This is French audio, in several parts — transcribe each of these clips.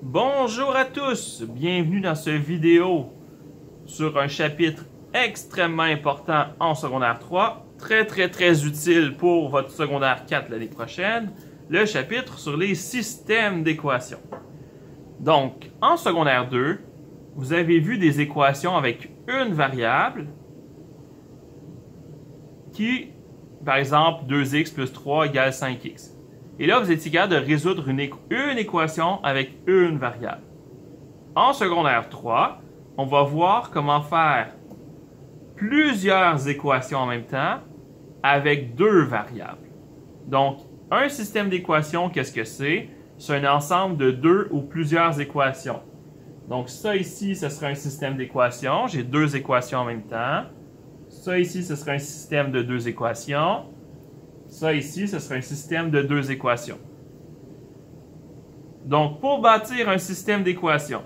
Bonjour à tous, bienvenue dans cette vidéo sur un chapitre extrêmement important en secondaire 3, très utile pour votre secondaire 4 l'année prochaine, le chapitre sur les systèmes d'équations. Donc, en secondaire 2, vous avez vu des équations avec une variable qui, par exemple, 2x plus 3 égale 5x. Et là, vous étiez capable de résoudre une équation avec une variable. En secondaire 3, on va voir comment faire plusieurs équations en même temps avec deux variables. Donc, un système d'équations, qu'est-ce que c'est? C'est un ensemble de deux ou plusieurs équations. Donc, ça ici, ce sera un système d'équations. J'ai deux équations en même temps. Ça ici, ce sera un système de deux équations. Ça ici, ce sera un système de deux équations. Donc, pour bâtir un système d'équations,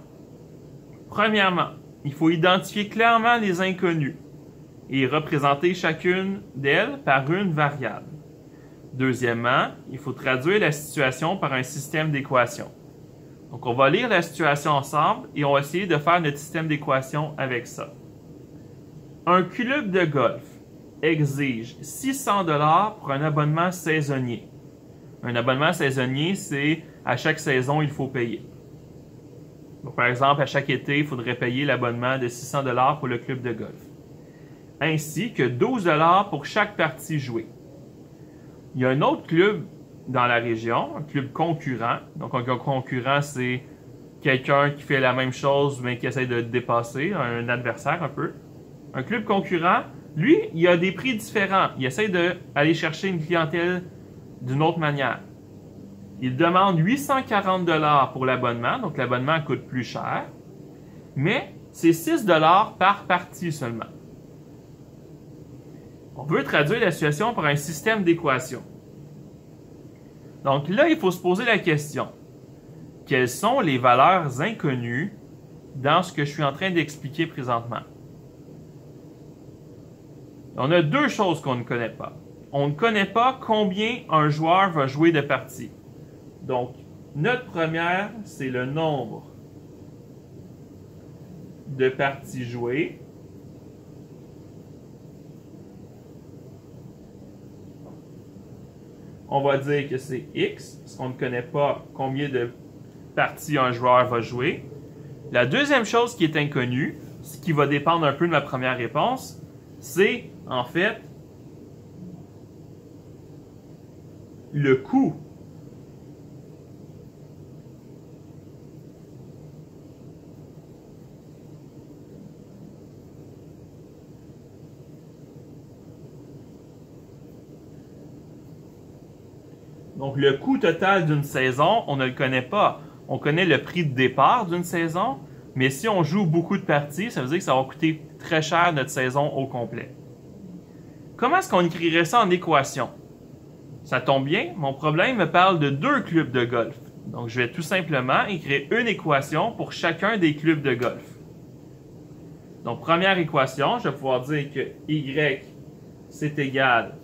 premièrement, il faut identifier clairement les inconnus et représenter chacune d'elles par une variable. Deuxièmement, il faut traduire la situation par un système d'équations. Donc, on va lire la situation ensemble et on va essayer de faire notre système d'équations avec ça. Un club de golf exige 600 $ pour un abonnement saisonnier. Un abonnement saisonnier, c'est à chaque saison, il faut payer. Donc, par exemple, à chaque été, il faudrait payer l'abonnement de 600 $ pour le club de golf. Ainsi que 12 $ pour chaque partie jouée. Il y a un autre club dans la région, un club concurrent. Donc, un concurrent, c'est quelqu'un qui fait la même chose, mais qui essaie de dépasser, un adversaire un peu. Un club concurrent, lui, il a des prix différents. Il essaie d'aller chercher une clientèle d'une autre manière. Il demande 840 $ pour l'abonnement, donc l'abonnement coûte plus cher, mais c'est 6 $ par partie seulement. On veut traduire la situation par un système d'équations. Donc là, il faut se poser la question. Quelles sont les valeurs inconnues dans ce que je suis en train d'expliquer présentement? On a deux choses qu'on ne connaît pas. On ne connaît pas combien un joueur va jouer de parties. Donc, notre première, c'est le nombre de parties jouées. On va dire que c'est X, parce qu'on ne connaît pas combien de parties un joueur va jouer. La deuxième chose qui est inconnue, ce qui va dépendre un peu de ma première réponse, c'est en fait le coût. Donc, le coût total d'une saison, on ne le connaît pas. On connaît le prix de départ d'une saison, mais si on joue beaucoup de parties, ça veut dire que ça va coûter très cher notre saison au complet. Comment est-ce qu'on écrirait ça en équation? Ça tombe bien, mon problème me parle de deux clubs de golf. Donc, je vais tout simplement écrire une équation pour chacun des clubs de golf. Donc, première équation, je vais pouvoir dire que Y, c'est égal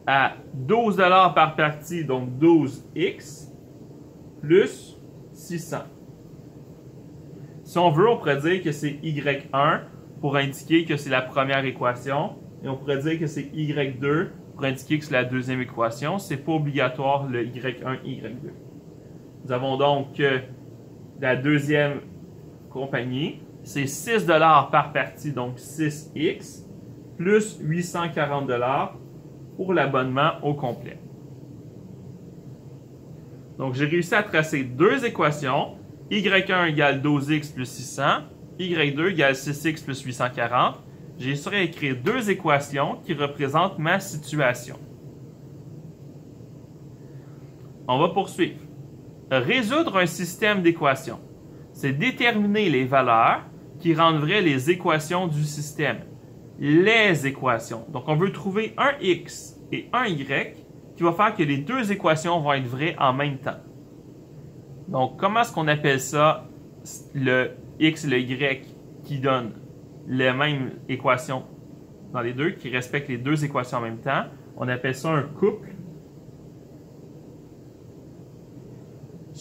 à 12 $ par partie, donc 12x, plus 600. Si on veut, on pourrait dire que c'est Y1 pour indiquer que c'est la première équation, et on pourrait dire que c'est Y2 pour indiquer que c'est la deuxième équation. Ce n'est pas obligatoire le Y1, Y2. Nous avons donc que la deuxième compagnie, c'est 6 $ par partie, donc 6x, plus 840 $ pour l'abonnement au complet. Donc, j'ai réussi à tracer deux équations. Y1 égale 12x plus 600. Y2 égale 6x plus 840. J'ai réussi à écrire deux équations qui représentent ma situation. On va poursuivre. Résoudre un système d'équations. C'est déterminer les valeurs qui rendent vraies les équations du système. Les équations. Donc, on veut trouver un x et un y qui va faire que les deux équations vont être vraies en même temps. Donc, comment est-ce qu'on appelle ça, le x et le y qui donnent les mêmes équations dans les deux, qui respectent les deux équations en même temps? On appelle ça un couple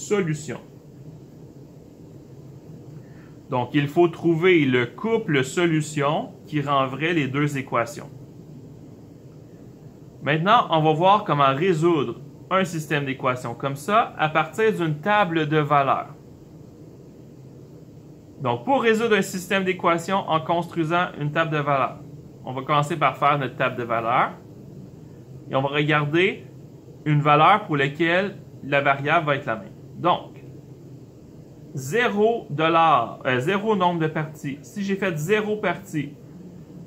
solution. Donc, il faut trouver le couple solution qui rend vrai les deux équations. Maintenant, on va voir comment résoudre un système d'équations comme ça à partir d'une table de valeurs. Donc, pour résoudre un système d'équations en construisant une table de valeurs, on va commencer par faire notre table de valeurs et on va regarder une valeur pour laquelle la variable va être la même. Donc, 0 nombre de parties. Si j'ai fait 0 parties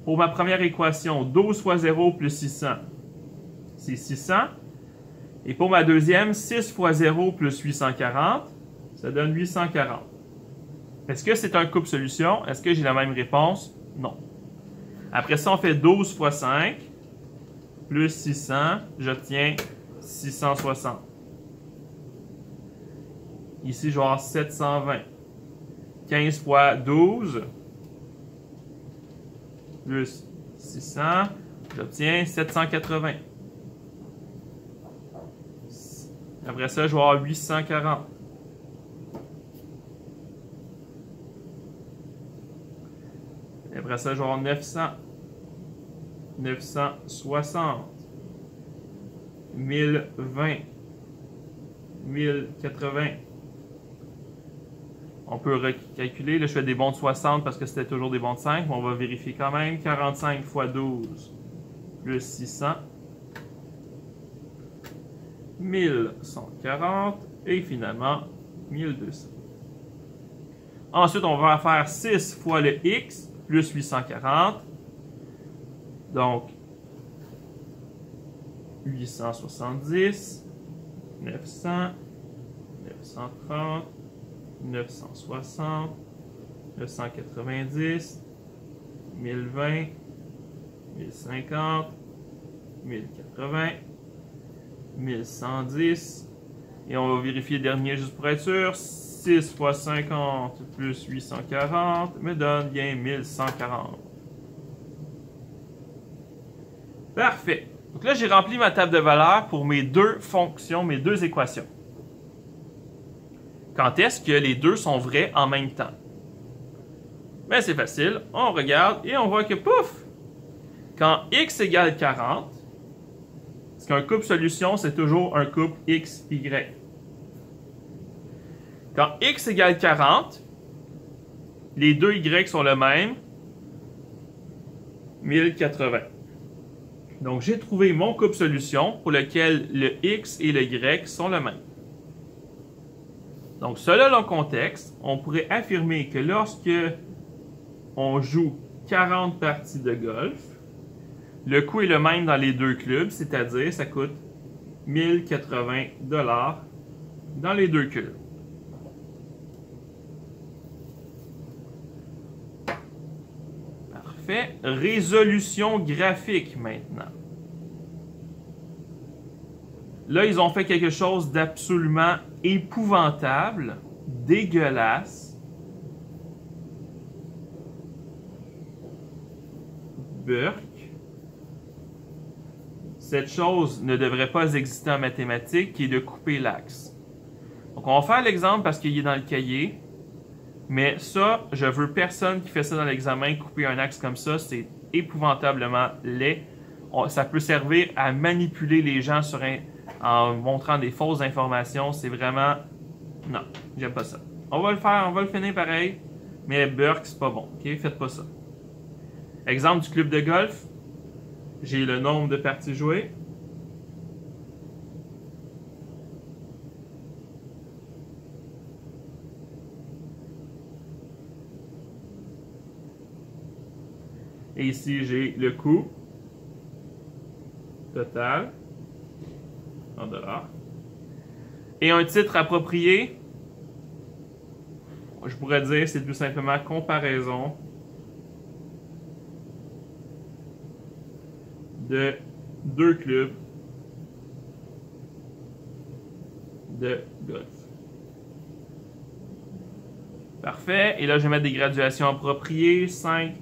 pour ma première équation, 12 fois 0 plus 600, c'est 600. Et pour ma deuxième, 6 fois 0 plus 840, ça donne 840. Est-ce que c'est un couple solution? Est-ce que j'ai la même réponse? Non. Après ça, on fait 12 fois 5 plus 600, j'obtiens 660. Ici, je vais avoir 720. 15 fois 12 plus 600, j'obtiens 780. Après ça, je vais avoir 840. Et après ça, je vais avoir 900. 960. 1020. 1080. On peut recalculer. Là, je fais des bons de 60 parce que c'était toujours des bons de 5, mais on va vérifier quand même. 45 fois 12 plus 600. 1140. Et finalement, 1200. Ensuite, on va faire 6 fois le x plus 840. Donc, 870, 900, 930, 960, 990, 1020, 1050, 1080, 1110. Et on va vérifier le dernier juste pour être sûr. 6 fois 50 plus 840 me donne bien 1140. Parfait. Donc là, j'ai rempli ma table de valeurs pour mes deux fonctions, mes deux équations. Quand est-ce que les deux sont vrais en même temps? Ben, c'est facile. On regarde et on voit que, pouf! Quand x égale 40, parce qu'un couple solution, c'est toujours un couple x, y. Quand x égale 40, les deux y sont le même, 1080. Donc, j'ai trouvé mon couple solution pour lequel le x et le y sont le même. Donc, selon le contexte, on pourrait affirmer que lorsque on joue 40 parties de golf, le coût est le même dans les deux clubs, c'est-à-dire ça coûte 1080 $ dans les deux clubs. Parfait. Résolution graphique maintenant. Là, ils ont fait quelque chose d'absolument épouvantable, dégueulasse. Burke. Cette chose ne devrait pas exister en mathématiques, qui est de couper l'axe. Donc, on va faire l'exemple parce qu'il est dans le cahier. Mais ça, je veux personne qui fait ça dans l'examen, couper un axe comme ça, c'est épouvantablement laid. Ça peut servir à manipuler les gens en montrant des fausses informations. C'est vraiment... Non, j'aime pas ça. On va le faire, on va le finir pareil. Mais Burke, c'est pas bon. Ok, faites pas ça. Exemple du club de golf. J'ai le nombre de parties jouées. Et ici, j'ai le coût total en dollars. Et un titre approprié, je pourrais dire, c'est tout simplement comparaison de deux clubs de golf. Parfait. Et là, je vais mettre des graduations appropriées. 5.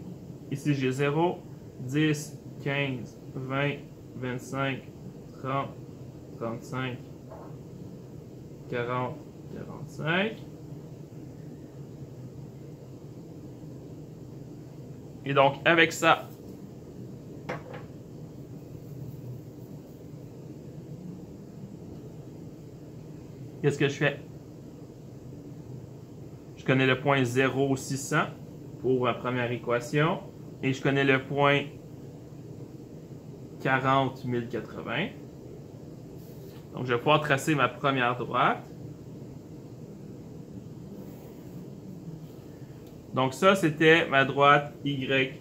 Ici, j'ai 0, 10, 15, 20, 25, 30, 35, 40, 45. Et donc, avec ça, qu'est-ce que je fais? Je connais le point 0,600 pour la première équation et je connais le point 40 1080. Donc, je vais pouvoir tracer ma première droite. Donc, ça, c'était ma droite Y1.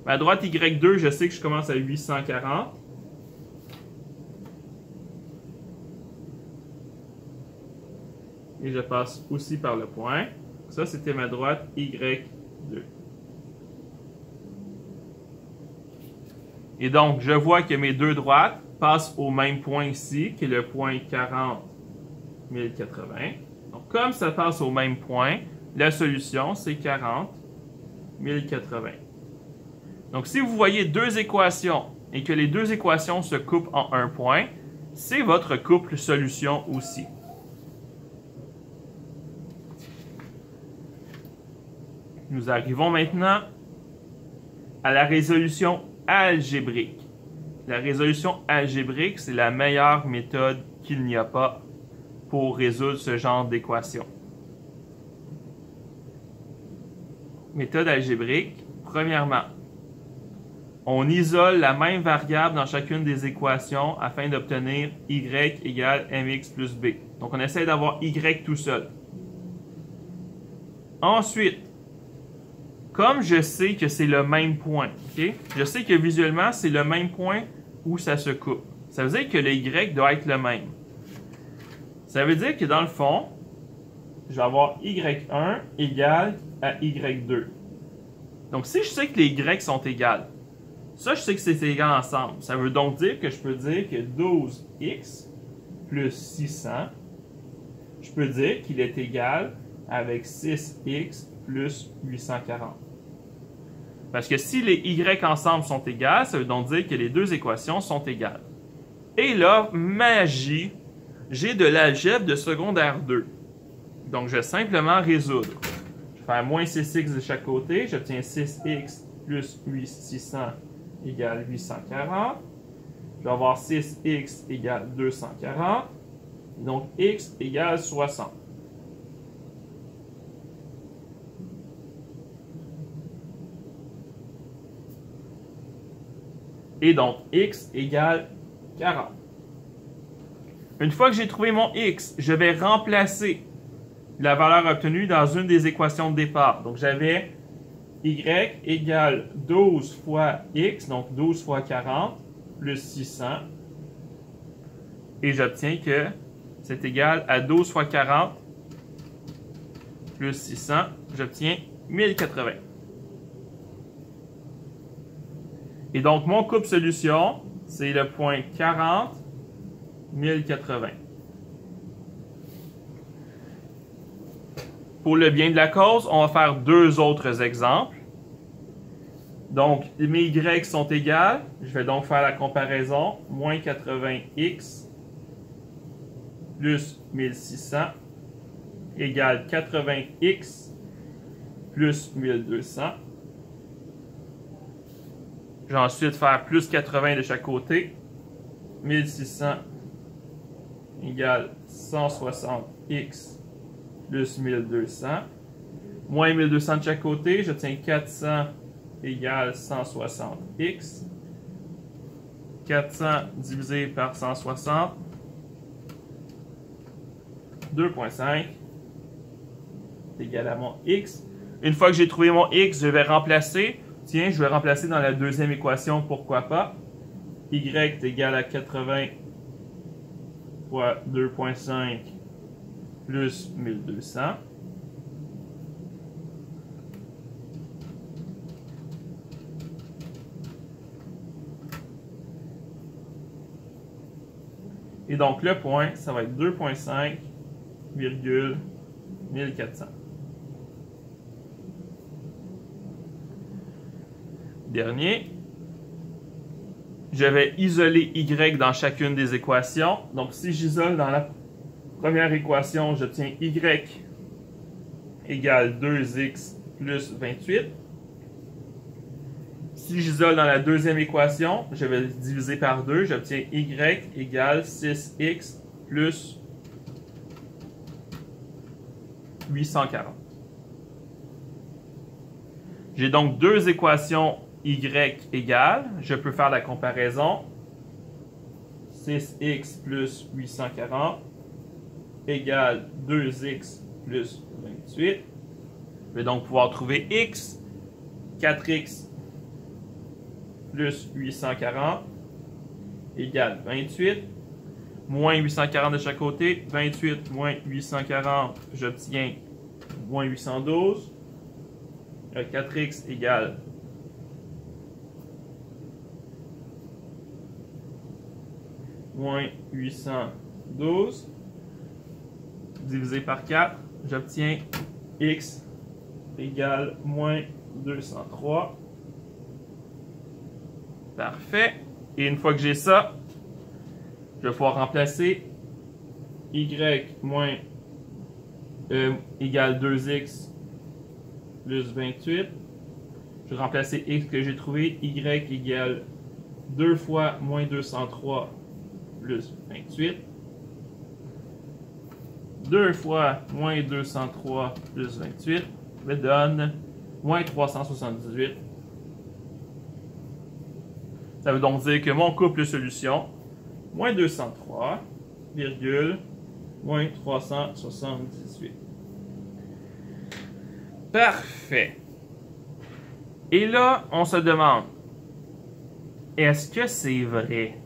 Ma droite Y2, je sais que je commence à 840. Et je passe aussi par le point. Ça, c'était ma droite Y2. Et donc, je vois que mes deux droites passent au même point ici, qui est le point 40 1080. Donc, comme ça passe au même point, la solution, c'est 40 1080. Donc, si vous voyez deux équations et que les deux équations se coupent en un point, c'est votre couple solution aussi. Nous arrivons maintenant à la résolution algébrique. La résolution algébrique, c'est la meilleure méthode qu'il n'y a pas pour résoudre ce genre d'équation. Méthode algébrique, premièrement, on isole la même variable dans chacune des équations afin d'obtenir y égale mx plus b. Donc, on essaie d'avoir y tout seul. Ensuite, comme je sais que c'est le même point, okay? Je sais que visuellement, c'est le même point où ça se coupe. Ça veut dire que le y doit être le même. Ça veut dire que dans le fond, je vais avoir y1 égale à y2. Donc, si je sais que les y sont égales, ça, je sais que c'est égal ensemble. Ça veut donc dire que je peux dire que 12x plus 600, je peux dire qu'il est égal avec 6x plus 840. Parce que si les y ensemble sont égales, ça veut donc dire que les deux équations sont égales. Et là, magie, j'ai de l'algèbre de secondaire 2. Donc, je vais simplement résoudre. Je vais faire moins 6x de chaque côté. J'obtiens 6x plus 600 égale 840. Je vais avoir 6x égale 240. Donc, x égale 60. Et donc, x égale 40. Une fois que j'ai trouvé mon x, je vais remplacer la valeur obtenue dans une des équations de départ. Donc, j'avais y égale 12 fois x, donc 12 fois 40, plus 600. Et j'obtiens que c'est égal à 12 fois 40, plus 600. J'obtiens 1080. Et donc, mon couple solution, c'est le point 40, 1080. Pour le bien de la cause, on va faire deux autres exemples. Donc, mes y sont égales. Je vais donc faire la comparaison. Moins 80x plus 1600 égale 80x plus 1200. Je vais ensuite faire plus 80 de chaque côté. 1600 égale 160x plus 1200. Moins 1200 de chaque côté, j'obtiens 400 égale 160x. 400 divisé par 160. 2,5 égal à mon x. Une fois que j'ai trouvé mon x, je vais remplacer. Tiens, je vais remplacer dans la deuxième équation, pourquoi pas. Y est égal à 80 fois 2,5 plus 1200. Et donc, le point, ça va être 2,5, 1400. Dernier. Je vais isoler y dans chacune des équations. Donc, si j'isole dans la Première équation, j'obtiens y égale 2x plus 28. Si j'isole dans la deuxième équation, je vais diviser par 2, j'obtiens y égale 6x plus 840. J'ai donc deux équations y égales. Je peux faire la comparaison. 6x plus 840 égale 2x plus 28. Je vais donc pouvoir trouver x, 4x plus 840 égale 28. Moins 840 de chaque côté. 28 moins 840, j'obtiens moins 812. 4x égale moins 812 divisé par 4, j'obtiens x égale moins 203. Parfait. Et une fois que j'ai ça, je vais pouvoir remplacer y moins égale 2x plus 28. Je vais remplacer x que j'ai trouvé, y égale 2 fois moins 203 plus 28. 2 fois moins 203 plus 28 me donne moins 378. Ça veut donc dire que mon couple de solutions, moins 203, moins 378. Parfait. Et là, on se demande, est-ce que c'est vrai?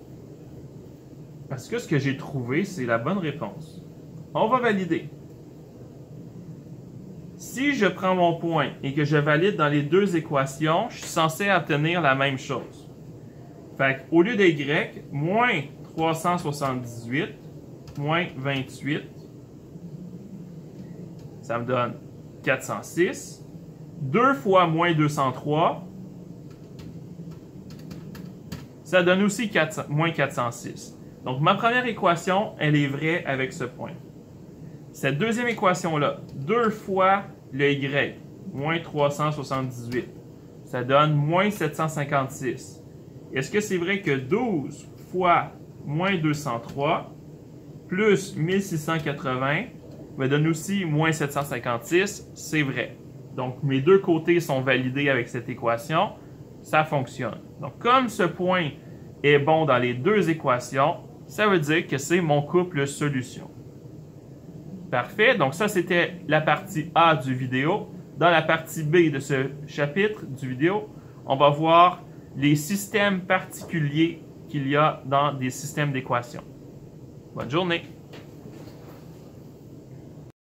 Est-ce que ce que j'ai trouvé, c'est la bonne réponse? On va valider. Si je prends mon point et que je valide dans les deux équations, je suis censé obtenir la même chose. Fait qu'au lieu de y, moins 378, moins 28, ça me donne 406. 2 fois moins 203, ça donne aussi moins 406. Donc, ma première équation, elle est vraie avec ce point. Cette deuxième équation-là, 2 fois le y, moins 378, ça donne moins 756. Est-ce que c'est vrai que 12 fois moins 203 plus 1680 me donne aussi moins 756? C'est vrai. Donc, mes deux côtés sont validés avec cette équation. Ça fonctionne. Donc, comme ce point est bon dans les deux équations, ça veut dire que c'est mon couple solution. Parfait. Donc, ça, c'était la partie A du vidéo. Dans la partie B de ce chapitre du vidéo, on va voir les systèmes particuliers qu'il y a dans des systèmes d'équations. Bonne journée!